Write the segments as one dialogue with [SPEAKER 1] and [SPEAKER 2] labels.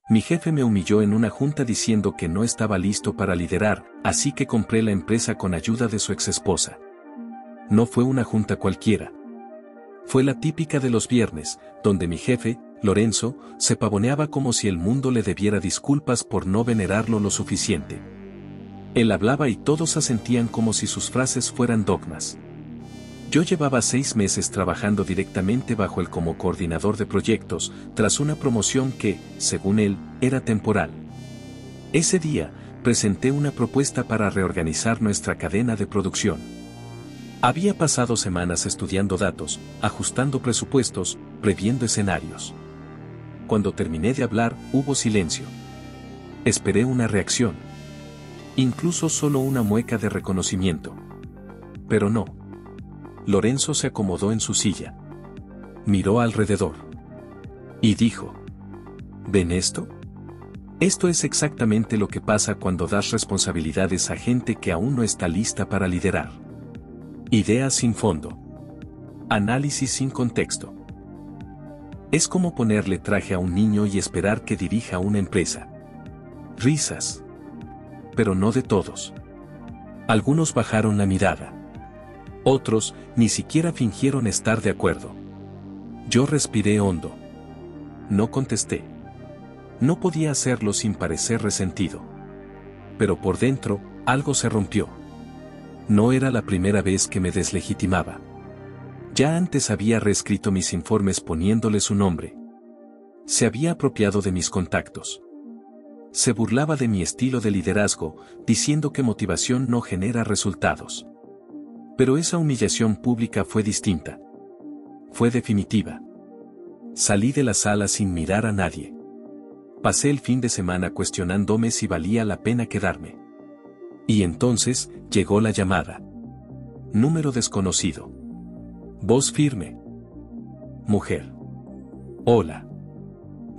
[SPEAKER 1] Mi jefe me humilló en una junta diciendo que no estaba listo para liderar, así que compré la empresa con ayuda de su exesposa. No fue una junta cualquiera. Fue la típica de los viernes, donde mi jefe, Lorenzo, se pavoneaba como si el mundo le debiera disculpas por no venerarlo lo suficiente. Él hablaba y todos asentían como si sus frases fueran dogmas. Yo llevaba 6 meses trabajando directamente bajo él como coordinador de proyectos, tras una promoción que, según él, era temporal. Ese día, presenté una propuesta para reorganizar nuestra cadena de producción. Había pasado semanas estudiando datos, ajustando presupuestos, previendo escenarios. Cuando terminé de hablar, hubo silencio. Esperé una reacción. Incluso solo una mueca de reconocimiento. Pero no. Lorenzo se acomodó en su silla. Miró alrededor. Y dijo: ¿Ven esto? Esto es exactamente lo que pasa cuando das responsabilidades a gente que aún no está lista para liderar. Ideas sin fondo. Análisis sin contexto. Es como ponerle traje a un niño y esperar que dirija una empresa. Risas. Pero no de todos. Algunos bajaron la mirada. Otros, ni siquiera fingieron estar de acuerdo. Yo respiré hondo. No contesté. No podía hacerlo sin parecer resentido. Pero por dentro, algo se rompió. No era la primera vez que me deslegitimaba. Ya antes había reescrito mis informes poniéndole su nombre. Se había apropiado de mis contactos. Se burlaba de mi estilo de liderazgo, diciendo que motivación no genera resultados. Pero esa humillación pública fue distinta. Fue definitiva. Salí de la sala sin mirar a nadie. Pasé el fin de semana cuestionándome si valía la pena quedarme. Y entonces, llegó la llamada. Número desconocido. Voz firme. Mujer. Hola.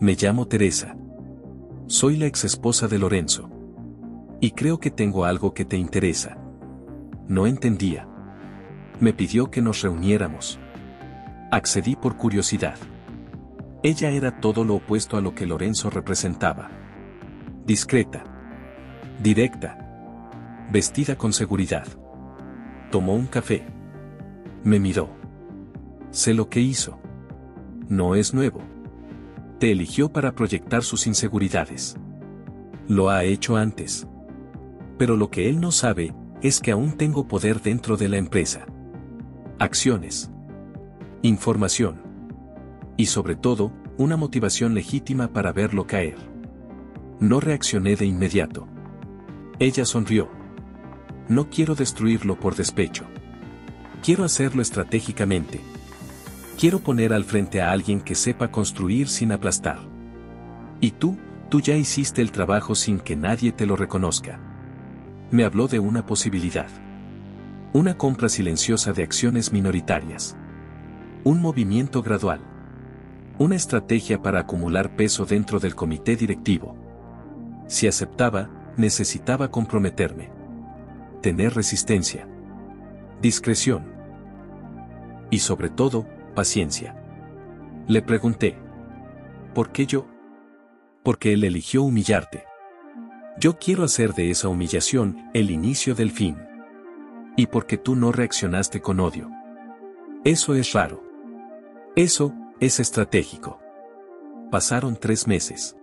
[SPEAKER 1] Me llamo Teresa. Soy la exesposa de Lorenzo. Y creo que tengo algo que te interesa. No entendía. Me pidió que nos reuniéramos. Accedí por curiosidad. Ella era todo lo opuesto a lo que Lorenzo representaba. Discreta. Directa. Vestida con seguridad. Tomó un café. Me miró. Sé lo que hizo. No es nuevo. Te eligió para proyectar sus inseguridades. Lo ha hecho antes. Pero lo que él no sabe, es que aún tengo poder dentro de la empresa. Acciones. Información. Y sobre todo, una motivación legítima para verlo caer. No reaccioné de inmediato. Ella sonrió. No quiero destruirlo por despecho. Quiero hacerlo estratégicamente. Quiero poner al frente a alguien que sepa construir sin aplastar. Y tú ya hiciste el trabajo sin que nadie te lo reconozca. Me habló de una posibilidad. Una compra silenciosa de acciones minoritarias. Un movimiento gradual. Una estrategia para acumular peso dentro del comité directivo. Si aceptaba, necesitaba comprometerme. Tener resistencia. Discreción. Y sobre todo, paciencia. Le pregunté. ¿Por qué yo? Porque él eligió humillarte. Yo quiero hacer de esa humillación el inicio del fin. Y porque tú no reaccionaste con odio. Eso es raro. Eso es estratégico. Pasaron 3 meses.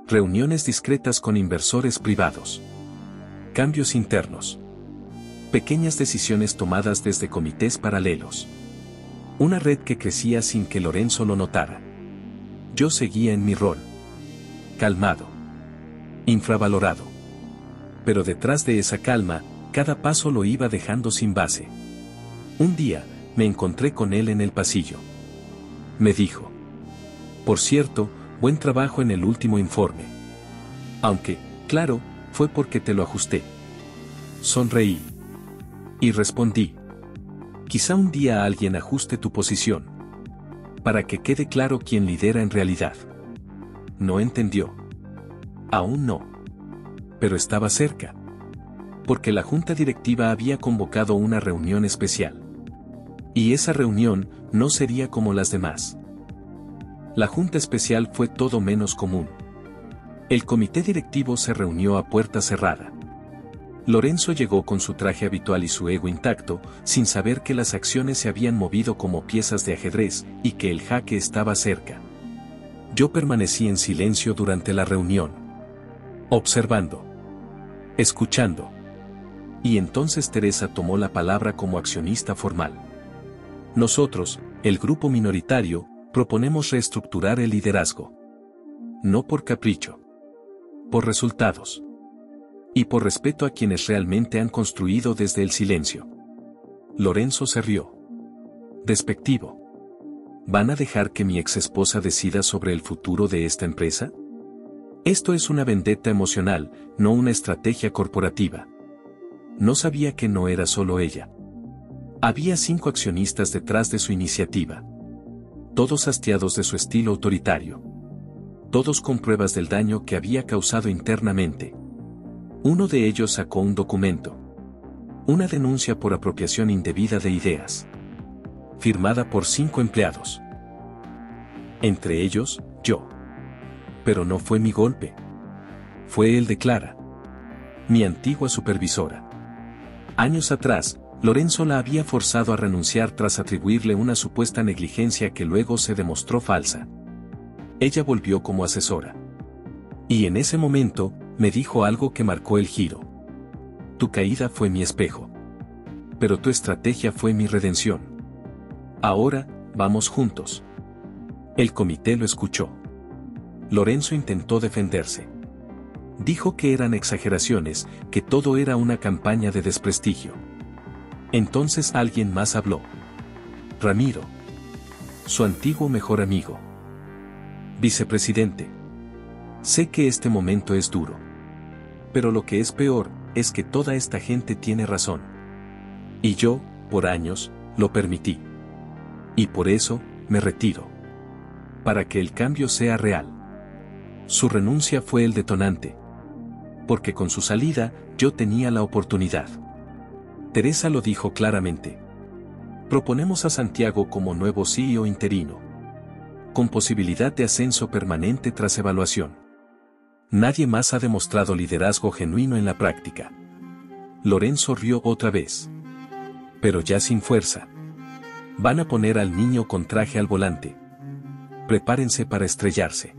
[SPEAKER 1] Reuniones discretas con inversores privados. Cambios internos. Pequeñas decisiones tomadas desde comités paralelos. Una red que crecía sin que Lorenzo lo notara. Yo seguía en mi rol. Calmado. Infravalorado. Pero detrás de esa calma, cada paso lo iba dejando sin base. Un día, me encontré con él en el pasillo. Me dijo: por cierto, buen trabajo en el último informe. Aunque, claro, fue porque te lo ajusté. Sonreí. Y respondí: quizá un día alguien ajuste tu posición. Para que quede claro quién lidera en realidad. No entendió. Aún no. Pero estaba cerca. Porque la junta directiva había convocado una reunión especial. Y esa reunión no sería como las demás. La junta especial fue todo menos común. El comité directivo se reunió a puerta cerrada. Lorenzo llegó con su traje habitual y su ego intacto, sin saber que las acciones se habían movido como piezas de ajedrez y que el jaque estaba cerca. Yo permanecí en silencio durante la reunión, observando, escuchando. Y entonces Teresa tomó la palabra como accionista formal. Nosotros, el grupo minoritario, proponemos reestructurar el liderazgo. No por capricho. Por resultados. Y por respeto a quienes realmente han construido desde el silencio. Lorenzo se rió. Despectivo. ¿Van a dejar que mi exesposa decida sobre el futuro de esta empresa? Esto es una vendetta emocional, no una estrategia corporativa. No sabía que no era solo ella. Había 5 accionistas detrás de su iniciativa. Todos hastiados de su estilo autoritario. Todos con pruebas del daño que había causado internamente. Uno de ellos sacó un documento. Una denuncia por apropiación indebida de ideas. Firmada por 5 empleados. Entre ellos, yo. Pero no fue mi golpe. Fue el de Clara. Mi antigua supervisora. Años atrás, Lorenzo la había forzado a renunciar tras atribuirle una supuesta negligencia que luego se demostró falsa. Ella volvió como asesora. Y en ese momento, me dijo algo que marcó el giro. Tu caída fue mi espejo. Pero tu estrategia fue mi redención. Ahora, vamos juntos. El comité lo escuchó. Lorenzo intentó defenderse. Dijo que eran exageraciones, que todo era una campaña de desprestigio. Entonces alguien más habló. Ramiro. Su antiguo mejor amigo. Vicepresidente. Sé que este momento es duro. Pero lo que es peor, es que toda esta gente tiene razón. Y yo, por años, lo permití. Y por eso, me retiro. Para que el cambio sea real. Su renuncia fue el detonante. Porque con su salida, yo tenía la oportunidad. Teresa lo dijo claramente. Proponemos a Santiago como nuevo CEO interino. Con posibilidad de ascenso permanente tras evaluación. Nadie más ha demostrado liderazgo genuino en la práctica. Lorenzo rió otra vez. Pero ya sin fuerza. Van a poner al niño con traje al volante. Prepárense para estrellarse.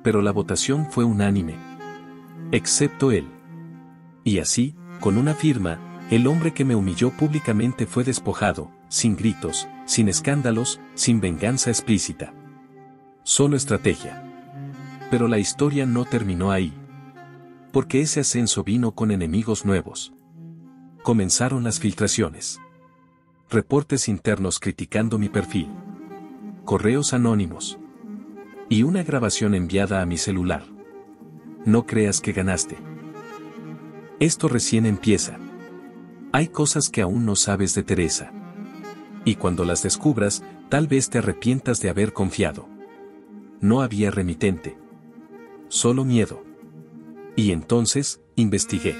[SPEAKER 1] Pero la votación fue unánime. Excepto él. Y así, con una firma, el hombre que me humilló públicamente fue despojado, sin gritos, sin escándalos, sin venganza explícita. Solo estrategia. Pero la historia no terminó ahí. Porque ese ascenso vino con enemigos nuevos. Comenzaron las filtraciones. Reportes internos criticando mi perfil. Correos anónimos. Y una grabación enviada a mi celular. No creas que ganaste. Esto recién empieza. Hay cosas que aún no sabes de Teresa. Y cuando las descubras, tal vez te arrepientas de haber confiado. No había remitente. Solo miedo. Y entonces, investigué.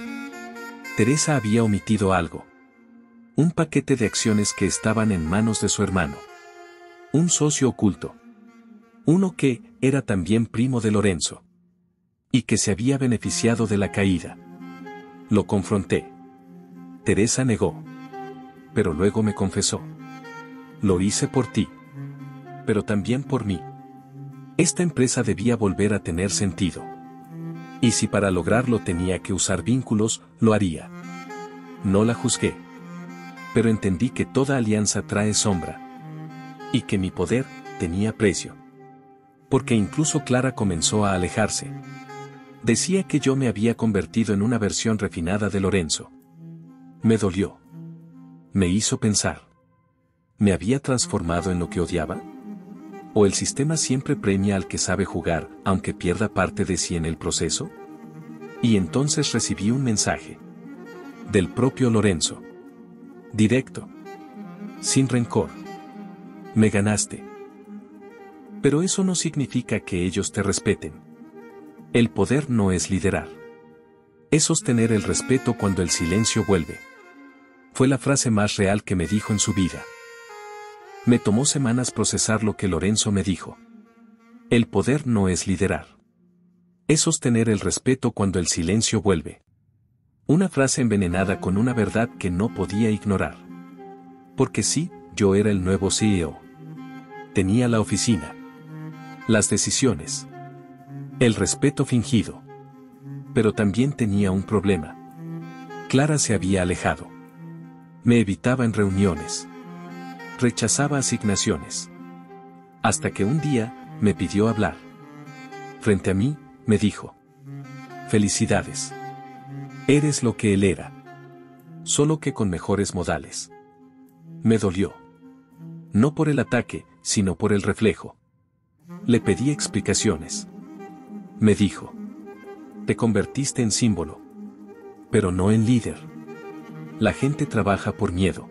[SPEAKER 1] Teresa había omitido algo. Un paquete de acciones que estaban en manos de su hermano. Un socio oculto. Uno que era también primo de Lorenzo. Y que se había beneficiado de la caída. Lo confronté. Teresa negó. Pero luego me confesó. Lo hice por ti. Pero también por mí. Esta empresa debía volver a tener sentido. Y si para lograrlo tenía que usar vínculos, lo haría. No la juzgué. Pero entendí que toda alianza trae sombra. Y que mi poder tenía precio. Porque incluso Clara comenzó a alejarse. Decía que yo me había convertido en una versión refinada de Lorenzo. Me dolió. Me hizo pensar. ¿Me había transformado en lo que odiaba? ¿O el sistema siempre premia al que sabe jugar, aunque pierda parte de sí en el proceso? Y entonces recibí un mensaje. Del propio Lorenzo. Directo. Sin rencor. Me ganaste. Pero eso no significa que ellos te respeten. El poder no es liderar. Es sostener el respeto cuando el silencio vuelve. Fue la frase más real que me dijo en su vida. Me tomó semanas procesar lo que Lorenzo me dijo. El poder no es liderar. Es sostener el respeto cuando el silencio vuelve. Una frase envenenada con una verdad que no podía ignorar. Porque sí, yo era el nuevo CEO. Tenía la oficina, las decisiones, el respeto fingido. Pero también tenía un problema. Clara se había alejado. Me evitaba en reuniones. Rechazaba asignaciones. Hasta que un día, me pidió hablar. Frente a mí, me dijo: felicidades. Eres lo que él era. Solo que con mejores modales. Me dolió. No por el ataque, sino por el reflejo. Le pedí explicaciones. Me dijo: te convertiste en símbolo. Pero no en líder. La gente trabaja por miedo.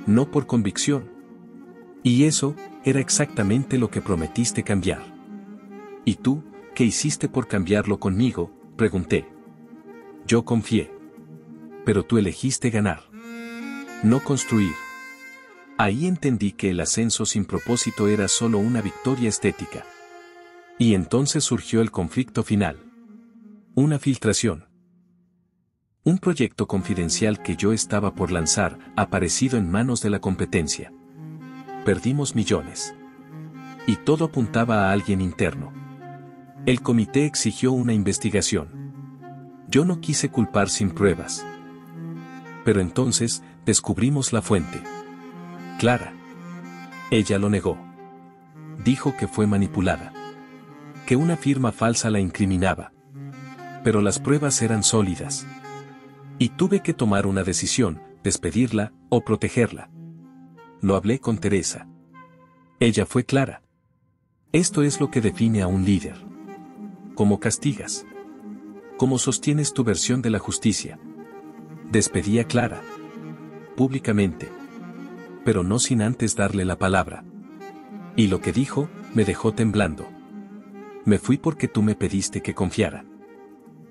[SPEAKER 1] No por convicción. Y eso, era exactamente lo que prometiste cambiar. ¿Y tú, qué hiciste por cambiarlo conmigo?, pregunté. Yo confié. Pero tú elegiste ganar. No construir. Ahí entendí que el ascenso sin propósito era solo una victoria estética. Y entonces surgió el conflicto final. Una filtración. Un proyecto confidencial que yo estaba por lanzar, aparecido en manos de la competencia. Perdimos millones. Y todo apuntaba a alguien interno. El comité exigió una investigación. Yo no quise culpar sin pruebas. Pero entonces, descubrimos la fuente. Clara. Ella lo negó. Dijo que fue manipulada. Que una firma falsa la incriminaba. Pero las pruebas eran sólidas. Y tuve que tomar una decisión: despedirla o protegerla. Lo hablé con Teresa. Ella fue clara. Esto es lo que define a un líder. ¿Cómo castigas? ¿Cómo sostienes tu versión de la justicia? Despedí a Clara. Públicamente. Pero no sin antes darle la palabra. Y lo que dijo, me dejó temblando. Me fui porque tú me pediste que confiara.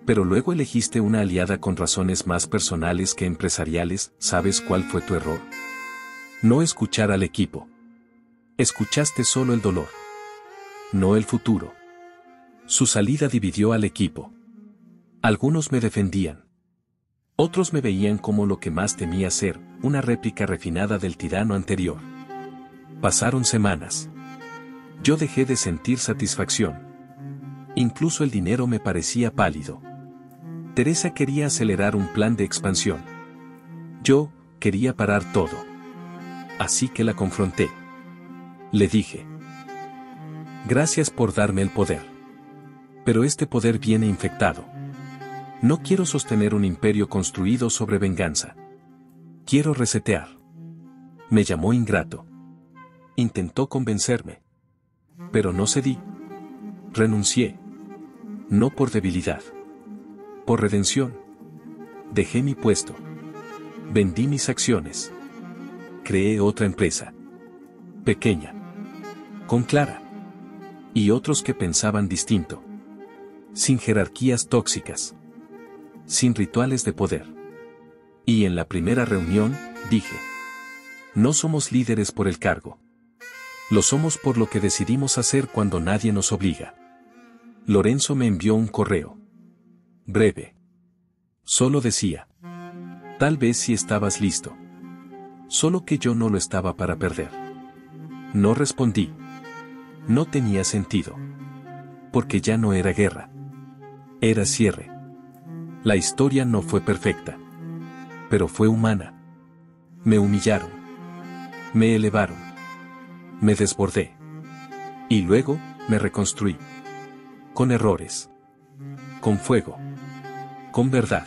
[SPEAKER 1] Pero luego elegiste una aliada con razones más personales que empresariales. ¿Sabes cuál fue tu error? No escuchar al equipo. Escuchaste solo el dolor. No el futuro. Su salida dividió al equipo. Algunos me defendían. Otros me veían como lo que más temía ser, una réplica refinada del tirano anterior. Pasaron semanas. Yo dejé de sentir satisfacción. Incluso el dinero me parecía pálido. Teresa quería acelerar un plan de expansión. Yo quería parar todo. Así que la confronté. Le dije: gracias por darme el poder. Pero este poder viene infectado. No quiero sostener un imperio construido sobre venganza. Quiero resetear. Me llamó ingrato. Intentó convencerme. Pero no cedí. Renuncié. No por debilidad. Por redención. Dejé mi puesto. Vendí mis acciones. Creé otra empresa. Pequeña. Con Clara. Y otros que pensaban distinto. Sin jerarquías tóxicas. Sin rituales de poder. Y en la primera reunión, dije: no somos líderes por el cargo. Lo somos por lo que decidimos hacer cuando nadie nos obliga. Lorenzo me envió un correo. Breve. Solo decía: tal vez si estabas listo. Solo que yo no lo estaba para perder. No respondí. No tenía sentido. Porque ya no era guerra. Era cierre. La historia no fue perfecta. Pero fue humana. Me humillaron. Me elevaron. Me desbordé. Y luego, me reconstruí. Con errores. Con fuego. Con verdad.